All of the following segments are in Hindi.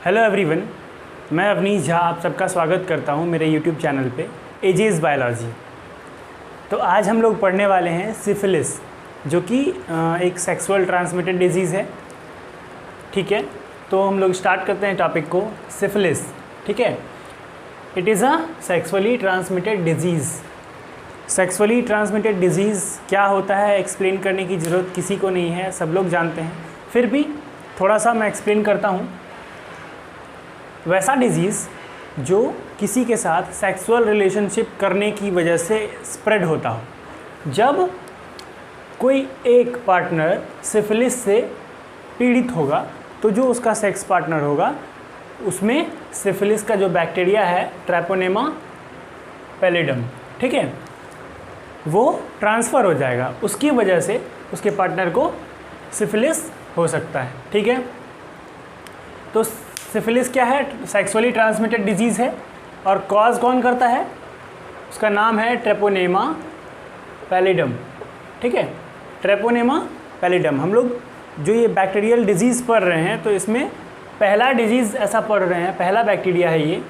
हेलो एवरीवन, मैं अवनीश झा आप सबका स्वागत करता हूं मेरे यूट्यूब चैनल पे एजेस बायोलॉजी। तो आज हम लोग पढ़ने वाले हैं सिफिलिस, जो कि एक सेक्सुअल ट्रांसमिटेड डिजीज़ है। ठीक है, तो हम लोग स्टार्ट करते हैं टॉपिक को। सिफिलिस, ठीक है, it is a sexually transmitted disease. Sexually transmitted disease क्या होता है एक्सप्लेन करने की ज़रूरत किसी को नहीं है, सब लोग जानते हैं। फिर भी थोड़ा सा मैं एक्सप्लेन करता हूँ। वैसा डिजीज़ जो किसी के साथ सेक्सुअल रिलेशनशिप करने की वजह से स्प्रेड होता हो। जब कोई एक पार्टनर सिफिलिस से पीड़ित होगा तो जो उसका सेक्स पार्टनर होगा उसमें सिफिलिस का जो बैक्टीरिया है ट्रैपोनेमा पैलिडम, ठीक है, वो ट्रांसफ़र हो जाएगा। उसकी वजह से उसके पार्टनर को सिफिलिस हो सकता है। ठीक है, तो सिफिलिस क्या है? सेक्सुअली ट्रांसमिटेड डिजीज़ है। और कॉज कौन करता है? उसका नाम है ट्रैपोनेमा पैलिडम। ठीक है, ट्रैपोनेमा पैलिडम। हम लोग जो ये बैक्टीरियल डिजीज़ पढ़ रहे हैं तो इसमें पहला डिजीज़ ऐसा पढ़ रहे हैं, पहला बैक्टीरिया है ये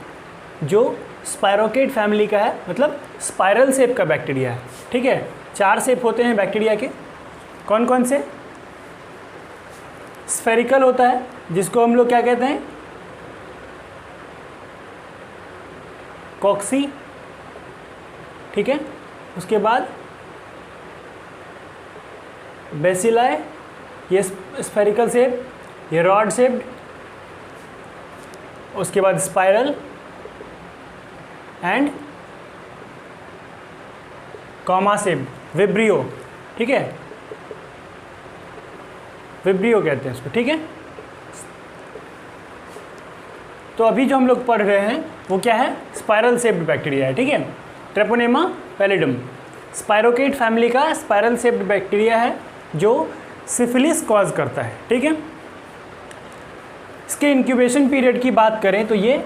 जो स्पायरोकेट फैमिली का है, मतलब स्पाइरल शेप का बैक्टीरिया है। ठीक है, 4 शेप होते हैं बैक्टीरिया के। कौन कौन से? स्फेरिकल होता है जिसको हम लोग क्या कहते हैं? कॉक्सी। ठीक है, उसके बाद बेसिलाई, ये स्फेरिकल शेप, ये रॉड शेप्ड। उसके बाद spiral and comma shaped, vibrio. ठीक है, विब्रियो कहते हैं उसको। ठीक है, तो अभी जो हम लोग पढ़ रहे हैं वो क्या है? स्पाइरल शेप्ड बैक्टीरिया है। ठीक है, ट्रैपोनेमा पैलिडम स्पाइरोकेट फैमिली का स्पाइरल शेप्ड बैक्टीरिया है जो सिफिलिस कॉज करता है। ठीक है, इसके इंक्यूबेशन पीरियड की बात करें तो ये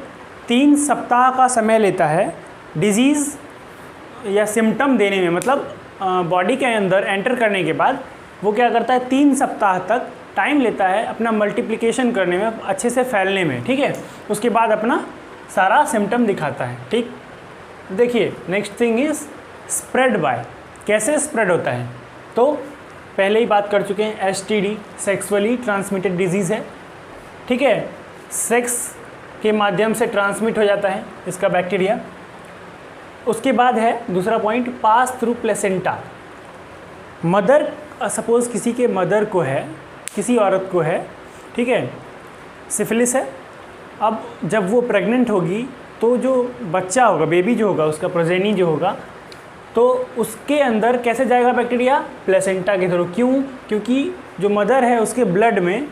3 सप्ताह का समय लेता है डिजीज़ या सिम्टम देने में। मतलब बॉडी के अंदर एंटर करने के बाद वो क्या करता है? 3 सप्ताह तक टाइम लेता है अपना मल्टीप्लिकेशन करने में, अच्छे से फैलने में। ठीक है, उसके बाद अपना सारा सिम्टम दिखाता है। ठीक, देखिए next thing is spread by. कैसे स्प्रेड होता है? तो पहले ही बात कर चुके हैं, एसटीडी सेक्सुअली ट्रांसमिटेड डिजीज़ है। ठीक है, सेक्स के माध्यम से ट्रांसमिट हो जाता है इसका बैक्टीरिया। उसके बाद है दूसरा point, pass through placenta. Mother, suppose किसी के मदर को है, किसी औरत को है, ठीक है, सिफिलिस है। अब जब वो प्रेग्नेंट होगी तो जो बच्चा होगा, बेबी जो होगा, उसका प्रोजेनी जो होगा, तो उसके अंदर कैसे जाएगा बैक्टीरिया? प्लेसेंटा के थ्रू। क्यों? क्योंकि जो मदर है उसके ब्लड में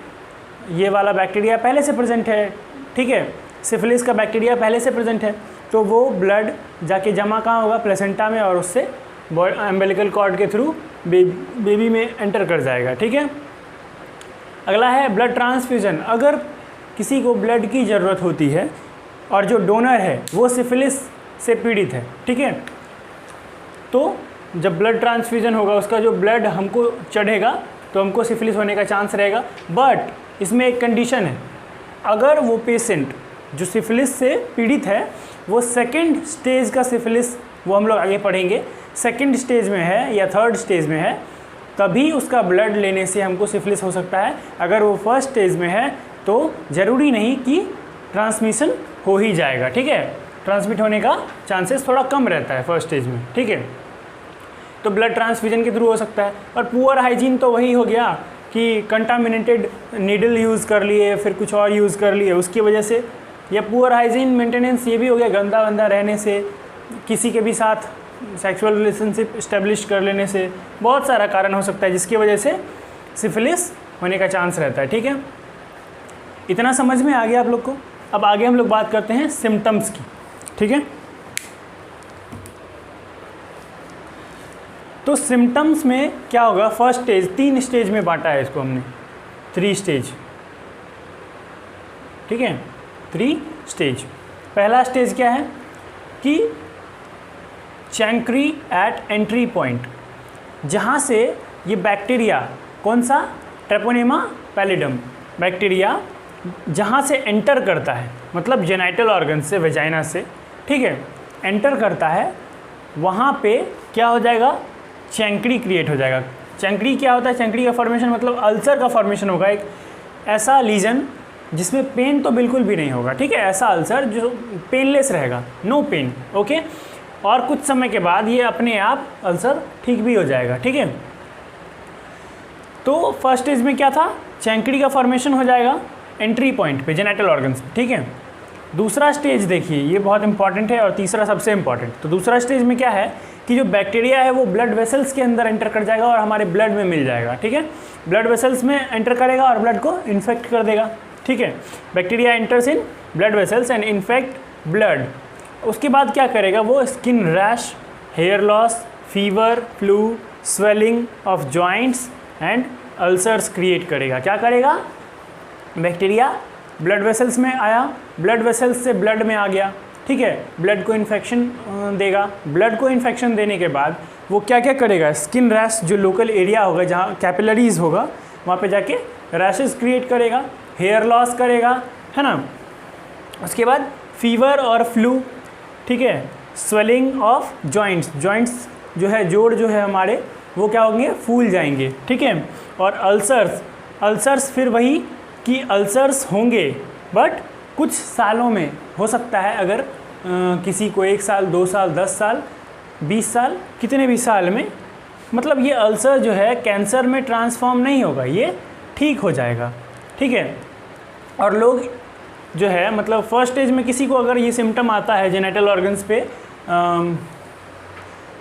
ये वाला बैक्टीरिया पहले से प्रेजेंट है। ठीक है, सिफिलिस का बैक्टीरिया पहले से प्रेजेंट है, तो वो ब्लड जाके जमा कहाँ होगा? प्लेसेंटा में, और उससे अम्बिलिकल कॉर्ड के थ्रू बेबी में एंटर कर जाएगा। ठीक है, अगला है ब्लड ट्रांसफ्यूज़न। अगर किसी को ब्लड की ज़रूरत होती है और जो डोनर है वो सिफिलिस से पीड़ित है, ठीक है, तो जब ब्लड ट्रांसफ्यूज़न होगा, उसका जो ब्लड हमको चढ़ेगा तो हमको सिफिलिस होने का चांस रहेगा। बट इसमें एक कंडीशन है, अगर वो पेशेंट जो सिफिलिस से पीड़ित है वो सेकेंड स्टेज का सिफिलिस, वो हम लोग आगे पढ़ेंगे, सेकेंड स्टेज में है या थर्ड स्टेज में है, तभी उसका ब्लड लेने से हमको सिफिलिस हो सकता है। अगर वो फर्स्ट स्टेज में है तो ज़रूरी नहीं कि ट्रांसमिशन हो ही जाएगा। ठीक है, ट्रांसमिट होने का चांसेस थोड़ा कम रहता है फर्स्ट स्टेज में। ठीक है, तो ब्लड ट्रांसफ्यूजन के थ्रू हो सकता है। और पुअर हाइजीन तो वही हो गया कि कंटामिनेटेड नीडल यूज़ कर लिए, फिर कुछ और यूज़ कर लिए, उसकी वजह से। या पुअर हाइजीन मेंटेनेंस ये भी हो गया, गंदा वंदा रहने से, किसी के भी साथ सेक्सुअल रिलेशनशिप इस्टेब्लिश कर लेने से, बहुत सारा कारण हो सकता है जिसकी वजह से सिफिलिस होने का चांस रहता है। ठीक है, इतना समझ में आ गया आप लोग को? अब आगे हम लोग बात करते हैं सिम्टम्स की। ठीक है, तो सिम्टम्स में क्या होगा? फर्स्ट स्टेज, 3 स्टेज में बांटा है इसको हमने, 3 स्टेज। ठीक है, 3 स्टेज। पहला स्टेज क्या है कि चैंक्री एट एंट्री पॉइंट, जहाँ से ये बैक्टीरिया, कौन सा? ट्रैपोनेमा पैलिडम बैक्टीरिया जहाँ से एंटर करता है, मतलब जेनाइटल ऑर्गन से, वेजाइना से, ठीक है, एंटर करता है, वहाँ पे क्या हो जाएगा, चैंकड़ी क्रिएट हो जाएगा। चैंकड़ी क्या होता है, चैंकड़ी का फॉर्मेशन मतलब अल्सर का फॉर्मेशन होगा, एक ऐसा लीजन जिसमें पेन तो बिल्कुल भी नहीं होगा, ठीक है, ऐसा अल्सर जो पेनलेस रहेगा, नो पेन, ओके। और कुछ समय के बाद ये अपने आप अल्सर ठीक भी हो जाएगा, ठीक है। तो फर्स्ट स्टेज में क्या था, चैंकड़ी का फॉर्मेशन हो जाएगा एंट्री पॉइंट पे जेनाइटल ऑर्गन्स, ठीक है। दूसरा स्टेज देखिए, ये बहुत इंपॉर्टेंट है और तीसरा सबसे इंपॉर्टेंट। तो दूसरा स्टेज में क्या है कि जो बैक्टीरिया है वो ब्लड वेसल्स के अंदर एंटर कर जाएगा और हमारे ब्लड में मिल जाएगा, ठीक है। ब्लड वेसल्स में एंटर करेगा और ब्लड को इन्फेक्ट कर देगा, ठीक है। Bacteria enters in blood vessels and infect blood. उसके बाद क्या करेगा वो, skin rash, hair loss, fever, flu, swelling of joints and ulcers create करेगा। क्या करेगा, बैक्टीरिया ब्लड वेसल्स में आया, ब्लड वेसल्स से ब्लड में आ गया, ठीक है, ब्लड को इन्फेक्शन देगा। ब्लड को इन्फेक्शन देने के बाद वो क्या क्या करेगा, स्किन रैश, जो लोकल एरिया होगा जहाँ कैपिलरीज होगा वहाँ पे जाके रैशेस क्रिएट करेगा, हेयर लॉस करेगा, है ना। उसके बाद फीवर और फ्लू, ठीक है, स्वेलिंग ऑफ जॉइंट्स, जॉइंट्स जो है, जोड़ जो है हमारे वो क्या होंगे, फूल जाएंगे, ठीक है। और अल्सर्स, अल्सर्स फिर वही कि अल्सर्स होंगे बट कुछ सालों में हो सकता है, अगर किसी को 1 साल, 2 साल, 10 साल, 20 साल, कितने भी साल में, मतलब ये अल्सर जो है कैंसर में ट्रांसफॉर्म नहीं होगा, ये ठीक हो जाएगा, ठीक है। और लोग जो है मतलब फर्स्ट स्टेज में किसी को अगर ये सिम्टम आता है, जेनाइटल ऑर्गन्स पे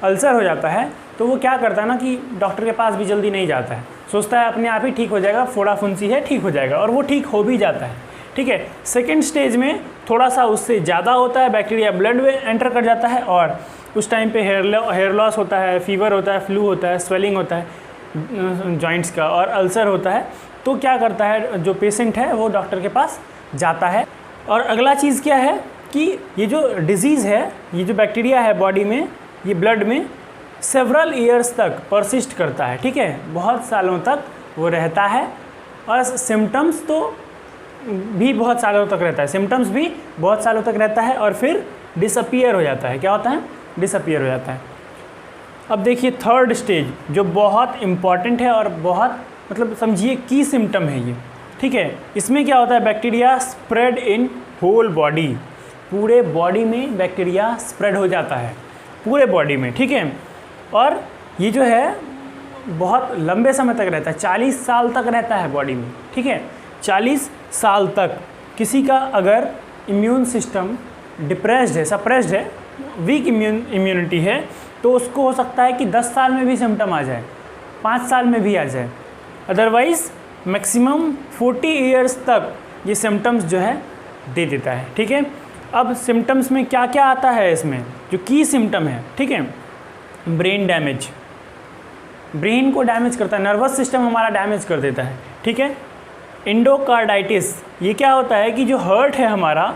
अल्सर हो जाता है, तो वो क्या करता है ना कि डॉक्टर के पास भी जल्दी नहीं जाता है, सोचता है अपने आप ही ठीक हो जाएगा, फोड़ा फुंसी है, ठीक हो जाएगा, और वो ठीक हो भी जाता है, ठीक है। सेकेंड स्टेज में थोड़ा सा उससे ज़्यादा होता है, बैक्टीरिया ब्लड में एंटर कर जाता है और उस टाइम पे हेयर लॉस होता है, फीवर होता है, फ्लू होता है, स्वेलिंग होता है जॉइंट्स का, और अल्सर होता है। तो क्या करता है जो पेशेंट है वो डॉक्टर के पास जाता है। और अगला चीज़ क्या है कि ये जो डिज़ीज़ है, ये जो बैक्टीरिया है बॉडी में, ये ब्लड में सेवरल ईयर्स तक परसिस्ट करता है, ठीक है, बहुत सालों तक वो रहता है। और सिम्टम्स तो भी बहुत सालों तक रहता है, सिम्टम्स भी बहुत सालों तक रहता है और फिर डिसअपीयर हो जाता है। क्या होता है, डिसअपीयर हो जाता है। अब देखिए थर्ड स्टेज जो बहुत इम्पॉर्टेंट है और बहुत मतलब समझिए की सिम्टम है ये, ठीक है। इसमें क्या होता है, bacteria spread in whole body, पूरे बॉडी में बैक्टीरिया स्प्रेड हो जाता है, पूरे बॉडी में, ठीक है। और ये जो है बहुत लंबे समय तक रहता है, 40 साल तक रहता है बॉडी में, ठीक है। 40 साल तक किसी का अगर इम्यून सिस्टम डिप्रेस्ड है, सप्रेस्ड है, वीक इम्यूनिटी है, तो उसको हो सकता है कि 10 साल में भी सिम्टम आ जाए, 5 साल में भी आ जाए। अदरवाइज़ मैक्सिमम 40 ईयर्स तक ये सिम्टम्स जो है दे देता है, ठीक है। अब सिम्टम्स में क्या क्या आता है, इसमें जो की सिम्टम है, ठीक है, ब्रेन डैमेज, ब्रेन को डैमेज करता है, नर्वस सिस्टम हमारा डैमेज कर देता है, ठीक है। एंडोकार्डाइटिस, ये क्या होता है कि जो हर्ट है हमारा,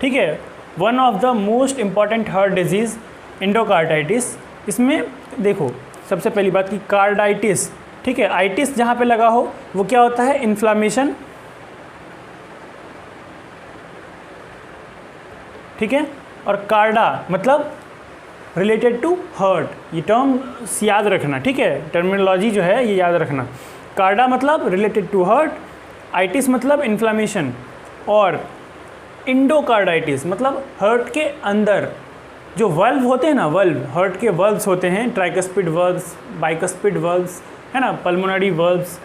ठीक है, one of the most important heart disease endocarditis. इसमें देखो सबसे पहली बात कि कार्डाइटिस, ठीक है, आइटिस जहाँ पे लगा हो वो क्या होता है, इन्फ्लामेशन, ठीक है। और कार्डा मतलब रिलेटेड टू हर्ट, ये टर्म याद रखना, ठीक है, टर्मिनोलॉजी जो है ये याद रखना। कार्डा मतलब रिलेटेड टू हर्ट, आइटिस मतलब इन्फ्लामेशन, और इंडोकार्डाइटिस मतलब हर्ट के अंदर जो वल्व होते हैं ना, वल्व, हर्ट के वल्व्स होते हैं, ट्राइकस्पिड वल्व्स, बाइकस्पिड वल्व्स, है ना, पल्मोनरी वल्व्स।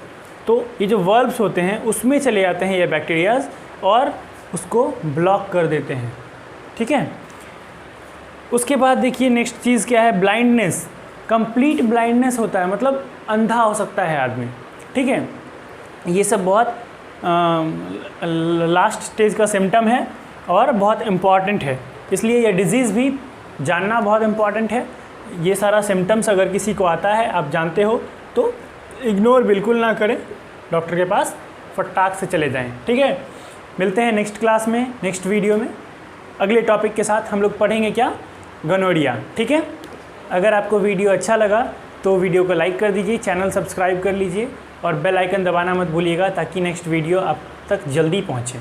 तो ये जो वल्व्स होते हैं उसमें चले जाते हैं ये बैक्टीरियाज और उसको ब्लॉक कर देते हैं, ठीक है। उसके बाद देखिए नेक्स्ट चीज़ क्या है, ब्लाइंडनेस, कंप्लीट ब्लाइंडनेस होता है, मतलब अंधा हो सकता है आदमी, ठीक है। ये सब बहुत लास्ट स्टेज का सिम्टम है और बहुत इम्पॉर्टेंट है, इसलिए ये डिज़ीज़ भी जानना बहुत इम्पॉर्टेंट है। ये सारा सिम्टम्स अगर किसी को आता है, आप जानते हो, तो इग्नोर बिल्कुल ना करें, डॉक्टर के पास फटाक से चले जाएं, ठीक है। मिलते हैं नेक्स्ट क्लास में, नेक्स्ट वीडियो में अगले टॉपिक के साथ। हम लोग पढ़ेंगे क्या, गोनोरिया, ठीक है। अगर आपको वीडियो अच्छा लगा तो वीडियो को लाइक कर दीजिए, चैनल सब्सक्राइब कर लीजिए और बेल आइकन दबाना मत भूलिएगा, ताकि नेक्स्ट वीडियो आप तक जल्दी पहुँचे।